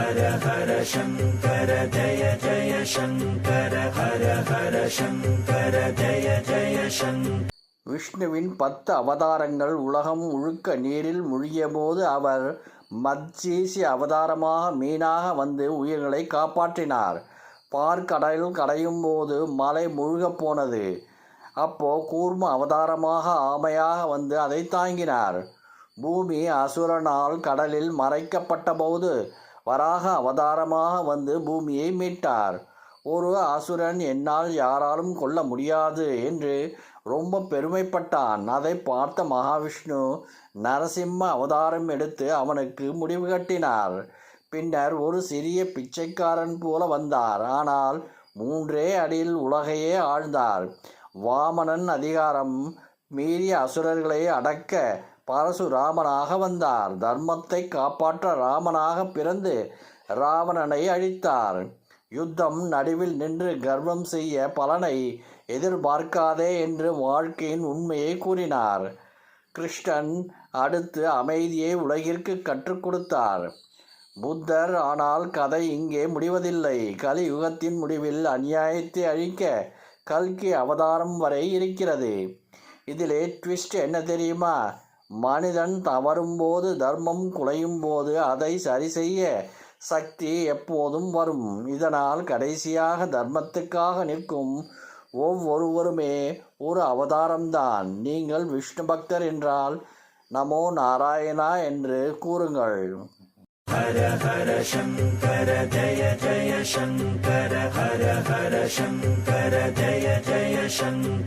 ஹர ஹர சங்கர ஜய ஜய சங்கர ஹர ஹர சங்கர ஜய ஜய சங்கர. விஷ்ணுவின் 10 அவதாரங்கள் உலகம் முழுக்க நீரில் மூழ்கியபோது அவர் மத்சீசி அவதாரமாக மீனாக வந்து உயிர்களை காப்பாற்றினார். பார்க்கடலில் கடையும் போது மலை முழுகப் போனது. அப்போ கூர்ம அவதாரமாக ஆமையாக வந்து அதை தாங்கினார். பூமி அசுரனால் கடலில் மறைக்கப்பட்ட போது வராக அவதாரமாக வந்து பூமியை மீட்டார். ஒரு அசுரன் என்னால் யாராலும் கொல்ல முடியாது என்று ரொம்ப பெருமைப்பட்டான். அதை பார்த்த மகாவிஷ்ணு நரசிம்ம அவதாரம் எடுத்து அவனுக்கு முடிவு கட்டினார். பின்னர் ஒரு சிறிய பிச்சைக்காரன் போல வந்தார். ஆனால் 3 அடியில் உலகையே ஆழ்ந்தார். வாமனன் அதிகாரம் மீறிய அசுரர்களை அடக்க பரசுராமனாக வந்தார். தர்மத்தை காப்பாற்ற ராமனாக பிறந்து ராவணனை அழித்தார். யுத்தம் நடுவில் நின்று கர்வம் செய்ய பலனை எதிர்பார்க்காதே என்று வாழ்க்கையின் உண்மையை கூறினார். கிருஷ்ணன் அடுத்து அமைதியை உலகிற்கு கற்றுக் கொடுத்தார். புத்தர். ஆனால் கதை இங்கே முடிவதில்லை. கலியுகத்தின் முடிவில் அநியாயத்தை அழிக்க கல்கி அவதாரம் வரை இருக்கிறது. இதிலே ட்விஸ்ட் என்ன தெரியுமா? மனிதன் தவறும் போது, தர்மம் குலையும் போது அதை சரி செய்ய சக்தி எப்போதும் வரும். இதனால் கடைசியாக தர்மத்துக்காக நிற்கும் ஒவ்வொருவருமே ஒரு அவதாரம்தான். நீங்கள் விஷ்ணு பக்தர் என்றால் நமோ நாராயணா என்று கூறுங்கள். ஹர ஹர சங்கர ஜய ஜய சங்கர ஹர ஹர சங்கர ஜய ஜய சங்கர.